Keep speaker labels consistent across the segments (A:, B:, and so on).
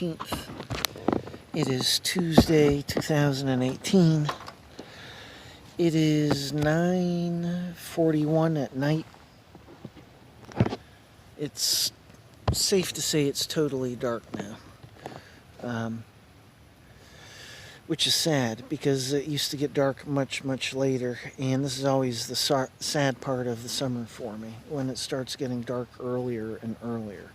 A: 19th. It is Tuesday, 2018. It is 9:41 at night. It's safe to say it's totally dark now. Which is sad because it used to get dark much, much later, and this is always the sad part of the summer for me, when it starts getting dark earlier and earlier.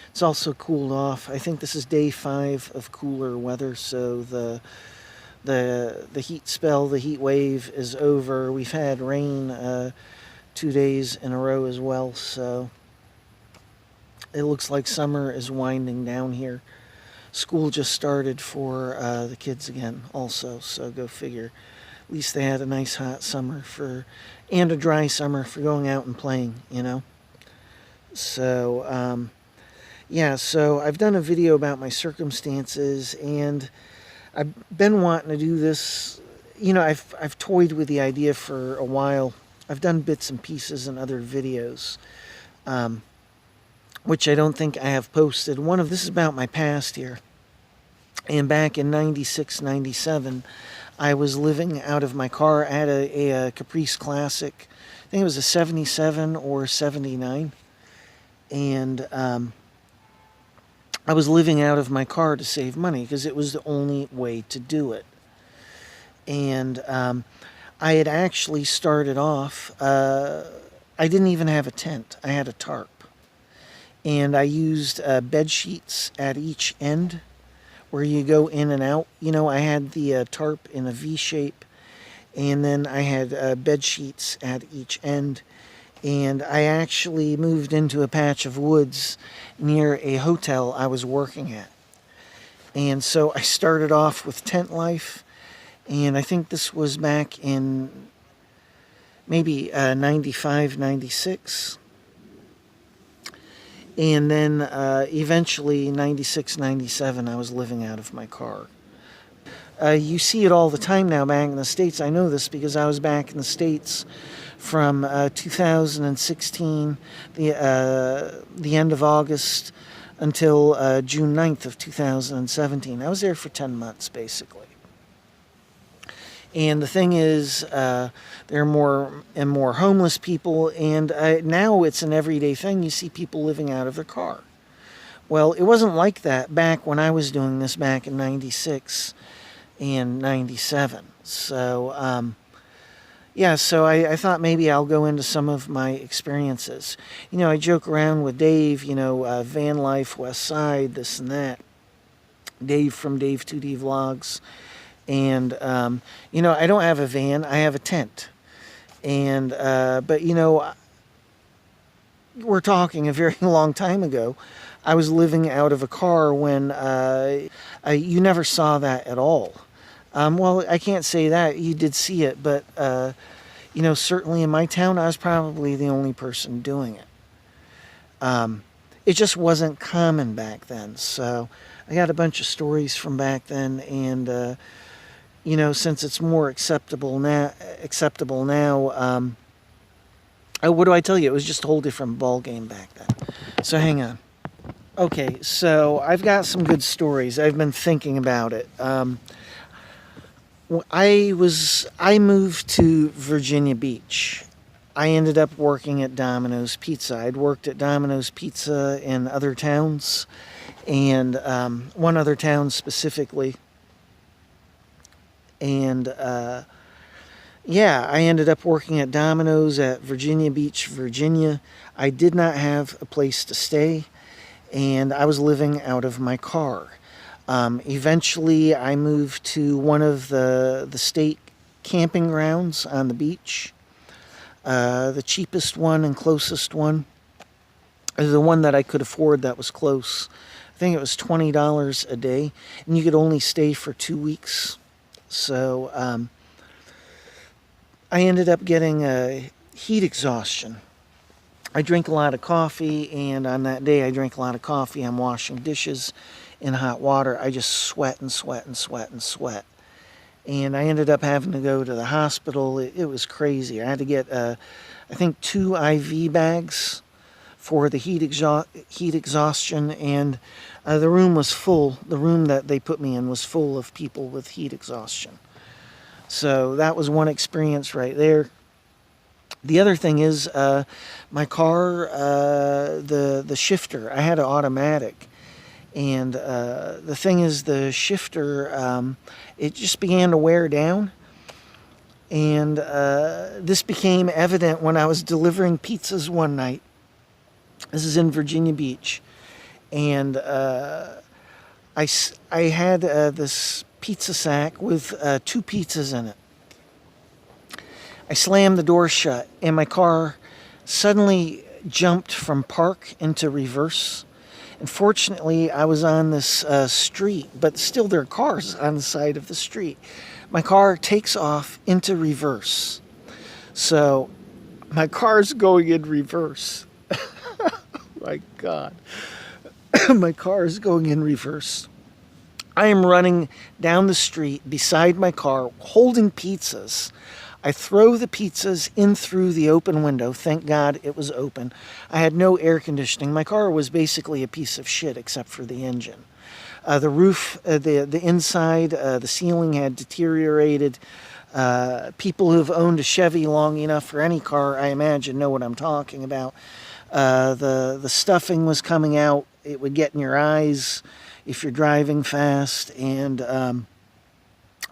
A: It's also cooled off. I think this is day 5 of cooler weather, so the heat spell, the heat wave is over. We've had rain 2 days in a row as well, so it looks like summer is winding down here. School just started for the kids again also, so go figure. At least they had a nice hot summer and a dry summer for going out and playing, you know. So, yeah, so I've done a video about my circumstances, and I've been wanting to do this. You know, I've toyed with the idea for a while. I've done bits and pieces in other videos, which I don't think I have posted. This is about my past here. And back in 96, 97, I was living out of my car. I had a Caprice Classic. I think it was a 77 or 79. And I was living out of my car to save money because it was the only way to do it. And I had actually started off, I didn't even have a tent. I had a tarp. And I used bed sheets at each end where you go in and out. You know, I had the tarp in a V shape, and then I had bed sheets at each end. And I actually moved into a patch of woods near a hotel I was working at. And so I started off with tent life, and I think this was back in maybe 95, 96. And then eventually 96, 97, I was living out of my car. You see it all the time now back in the States. I know this because I was back in the States from 2016, the end of August, until June 9th of 2017. I was there for 10 months, basically. And the thing is, there are more and more homeless people, and now it's an everyday thing. You see people living out of their car. Well, it wasn't like that back when I was doing this back in 96 and 97. So, yeah, so I thought maybe I'll go into some of my experiences. You know, I joke around with Dave, you know, van life, West Side, this and that. Dave from Dave 2D Vlogs. And, you know, I don't have a van, I have a tent. And, but, you know, we're talking a very long time ago. I was living out of a car when you never saw that at all. Well, I can't say that. You did see it, but, you know, certainly in my town, I was probably the only person doing it. It just wasn't common back then. So I got a bunch of stories from back then, and, you know, since it's more acceptable now, what do I tell you? It was just a whole different ball game back then. So hang on. Okay, so I've got some good stories. I've been thinking about it. I moved to Virginia Beach. I ended up working at Domino's Pizza. I'd worked at Domino's Pizza in other towns, and one other town specifically. And, yeah, I ended up working at Domino's at Virginia Beach, Virginia. I did not have a place to stay, and I was living out of my car. Eventually, I moved to one of the state camping grounds on the beach. The cheapest one and closest one. The one that I could afford that was close. I think it was $20 a day, and you could only stay for 2 weeks. So I ended up getting heat exhaustion. I drink a lot of coffee, and on that day I drank a lot of coffee. I'm washing dishes in hot water. I just sweat and sweat and sweat and sweat. And I ended up having to go to the hospital. It was crazy. I had to get, I think, 2 IV bags for the heat exhaustion, and the room was full. The room that they put me in was full of people with heat exhaustion. So that was one experience right there. The other thing is my car, the shifter. I had an automatic, and the thing is the shifter, it just began to wear down. And this became evident when I was delivering pizzas one night. This is in Virginia Beach. And I had this pizza sack with 2 pizzas in it. I slammed the door shut, and my car suddenly jumped from park into reverse. And fortunately, I was on this street, but still there are cars on the side of the street. My car takes off into reverse. So my car's going in reverse. My God. My car is going in reverse. I am running down the street beside my car holding pizzas. I throw the pizzas in through the open window. Thank God it was open. I had no air conditioning. My car was basically a piece of shit except for the engine. The roof, the inside, the ceiling had deteriorated. People who've owned a Chevy long enough for any car, I imagine, know what I'm talking about. The stuffing was coming out. It would get in your eyes if you're driving fast, and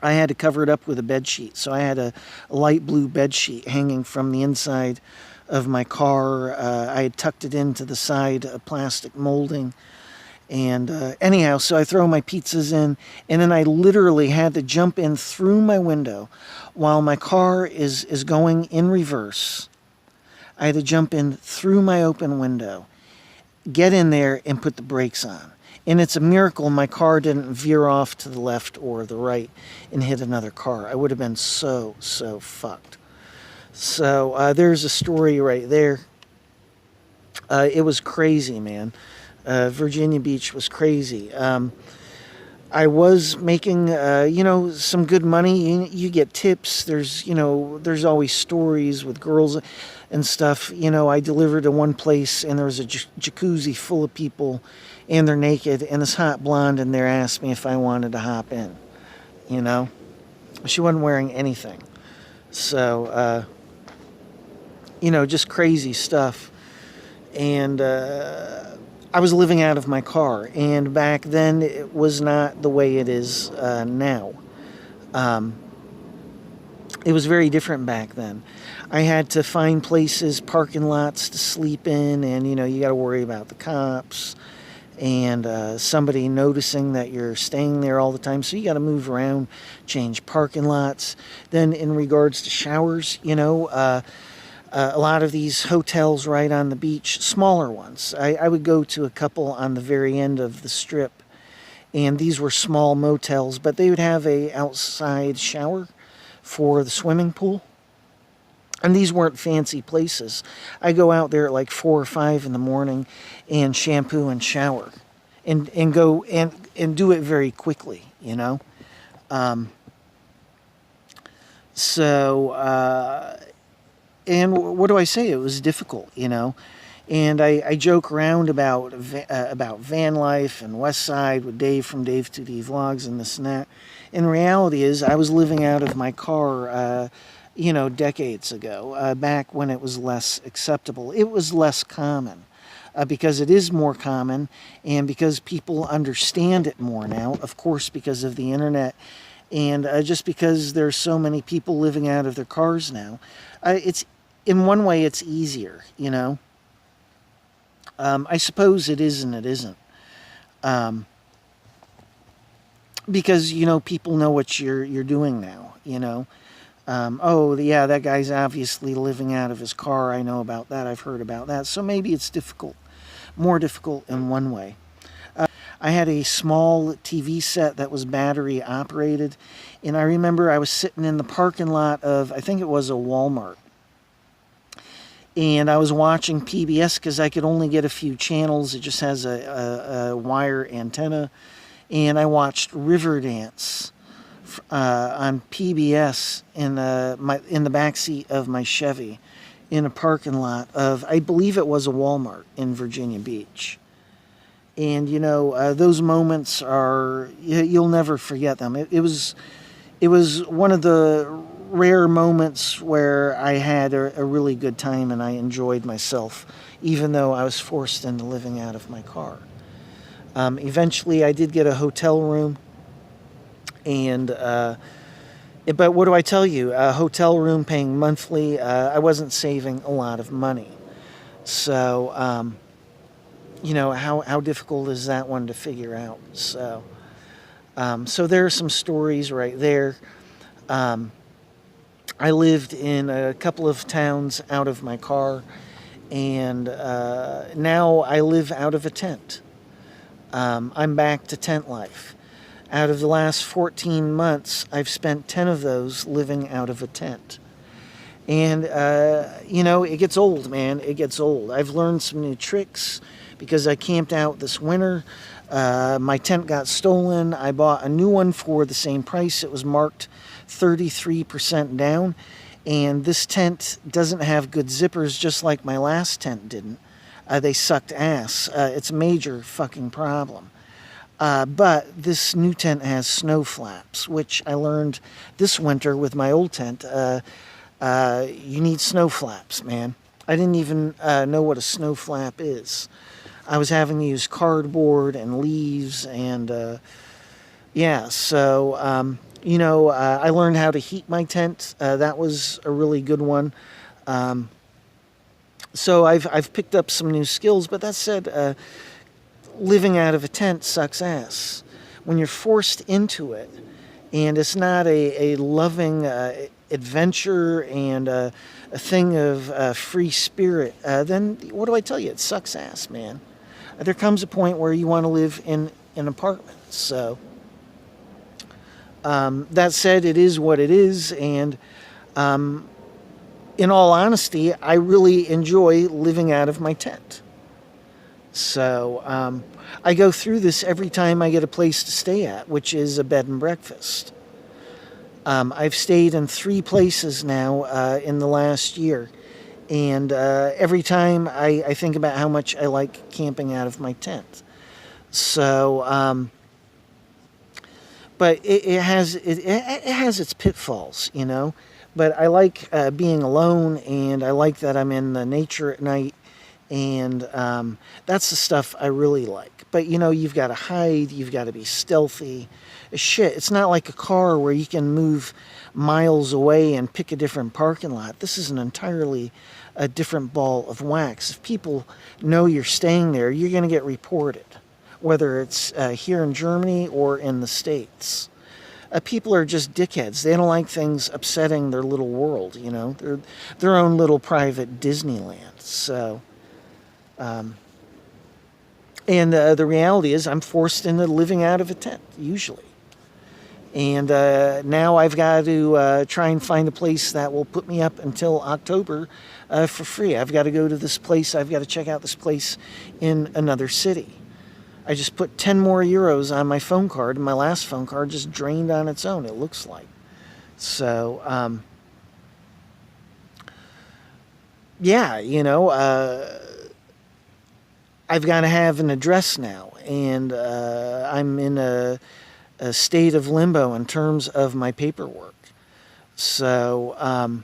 A: I had to cover it up with a bed sheet. So I had a light blue bed sheet hanging from the inside of my car. I had tucked it into the side of plastic molding. And anyhow, so I throw my pizzas in, and then I literally had to jump in through my window while my car is going in reverse. I had to jump in through my open window, get in there, and put the brakes on. And it's a miracle my car didn't veer off to the left or the right and hit another car. I would have been so fucked. So there's a story right there. It was crazy, man. Virginia Beach was crazy. I was making, some good money. You get tips. There's always stories with girls and stuff. I delivered to one place, and there was a jacuzzi full of people, and they're naked, and this hot blonde in there asked me if I wanted to hop in. She wasn't wearing anything. So, just crazy stuff. And I was living out of my car, and back then it was not the way it is now. It was very different back then. I had to find places, parking lots to sleep in, and you got to worry about the cops and somebody noticing that you're staying there all the time. So you got to move around, change parking lots. Then in regards to showers, a lot of these hotels right on the beach, smaller ones. I would go to a couple on the very end of the strip, and these were small motels, but they would have a outside shower for the swimming pool. And these weren't fancy places. I go out there at like 4 or 5 in the morning and shampoo and shower and go and do it very quickly, And what do I say? It was difficult, And I joke around about van life and West Side with Dave from Dave 2D Vlogs and this and that. And the reality is I was living out of my car, decades ago, back when it was less acceptable. It was less common because it is more common and because people understand it more now, of course, because of the internet. And just because there's so many people living out of their cars now, it's in one way it's easier, I suppose it is and it isn't, because people know what you're doing now. That guy's obviously living out of his car. I know about that. I've heard about that. So maybe it's more difficult in one way. I had a small TV set that was battery operated, and I remember I was sitting in the parking lot of, I think it was a Walmart, and I was watching PBS because I could only get a few channels. It just has a wire antenna, and I watched Riverdance on PBS in the backseat of my Chevy, in a parking lot of, I believe it was a Walmart in Virginia Beach. And those moments are, you'll never forget them. It was one of the rare moments where I had a really good time and I enjoyed myself, even though I was forced into living out of my car. Eventually, I did get a hotel room, and but what do I tell you? A hotel room paying monthly, I wasn't saving a lot of money. So, how difficult is that one to figure out? So there are some stories right there. I lived in a couple of towns out of my car, and now I live out of a tent. I'm back to tent life. Out of the last 14 months, I've spent 10 of those living out of a tent. And, it gets old, man. It gets old. I've learned some new tricks because I camped out this winter. My tent got stolen. I bought a new one for the same price. It was marked 33% down. And this tent doesn't have good zippers, just like my last tent didn't. They sucked ass. It's a major fucking problem. But this new tent has snow flaps, which I learned this winter with my old tent. You need snow flaps, man. I didn't even know what a snow flap is. I was having to use cardboard and leaves, and so I learned how to heat my tent. That was a really good one. So I've picked up some new skills, but that said, living out of a tent sucks ass. When you're forced into it, and it's not a loving adventure and a thing of free spirit, then what do I tell you? It sucks ass, man. There comes a point where you want to live in an apartment. So that said, it is what it is, and in all honesty, I really enjoy living out of my tent. So I go through this every time I get a place to stay at, which is a bed and breakfast. I've stayed in 3 places now in the last year. And every time I think about how much I like camping out of my tent. So, but it has its pitfalls, But I like being alone, and I like that I'm in the nature at night. And that's the stuff I really like. But, you've got to hide. You've got to be stealthy. Shit, it's not like a car where you can move miles away and pick a different parking lot. This is an entirely a different ball of wax. If people know you're staying there, you're going to get reported, whether it's here in Germany or in the States. People are just dickheads. They don't like things upsetting their little world, They're their own little private Disneyland. So... And the reality is I'm forced into living out of a tent, usually. And now I've got to try and find a place that will put me up until October for free. I've got to go to this place. I've got to check out this place in another city. I just put 10 more euros on my phone card, and my last phone card just drained on its own, it looks like. So, I've got to have an address now, and I'm in a state of limbo in terms of my paperwork. So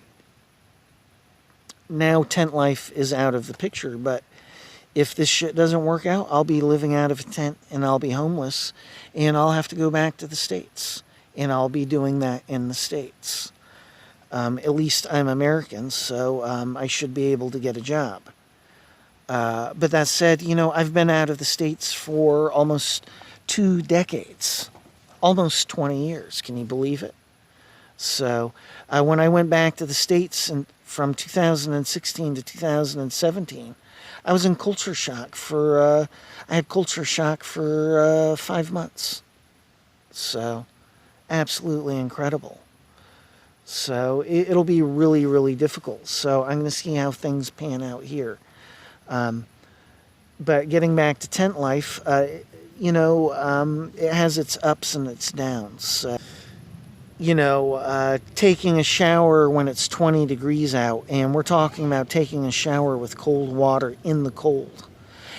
A: now tent life is out of the picture, but if this shit doesn't work out, I'll be living out of a tent and I'll be homeless, and I'll have to go back to the States, and I'll be doing that in the States. At least I'm American, so I should be able to get a job. But that said, I've been out of the States for almost 2 decades, almost 20 years. Can you believe it? So when I went back to the States from 2016 to 2017, I was in culture shock for 5 months. So absolutely incredible. So it'll be really, really difficult. So I'm going to see how things pan out here. But getting back to tent life, it has its ups and its downs. taking a shower when it's 20 degrees out, and we're talking about taking a shower with cold water in the cold.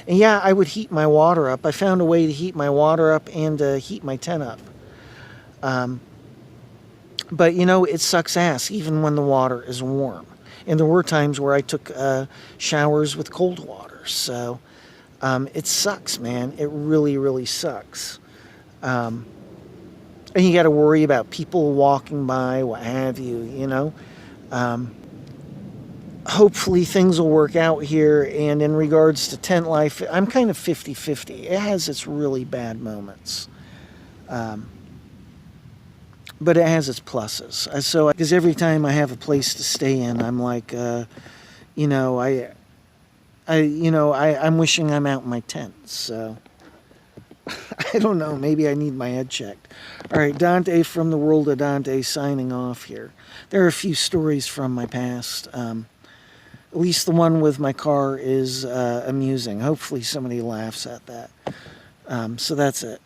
A: And yeah, I would heat my water up. I found a way to heat my water up and heat my tent up. Um, but it sucks ass even when the water is warm. And there were times where I took showers with cold water. So it sucks, man. It really, really sucks. Um, and you got to worry about people walking by, what have you. Um, Hopefully things will work out here. And in regards to tent life, I'm kind of 50-50. It has its really bad moments. Um, but it has its pluses. So, because every time I have a place to stay in, I'm like, you know, I'm wishing I'm out in my tent. So, I don't know. Maybe I need my head checked. All right, Dante from the world of Dante signing off here. There are a few stories from my past. At least the one with my car is amusing. Hopefully somebody laughs at that. So that's it.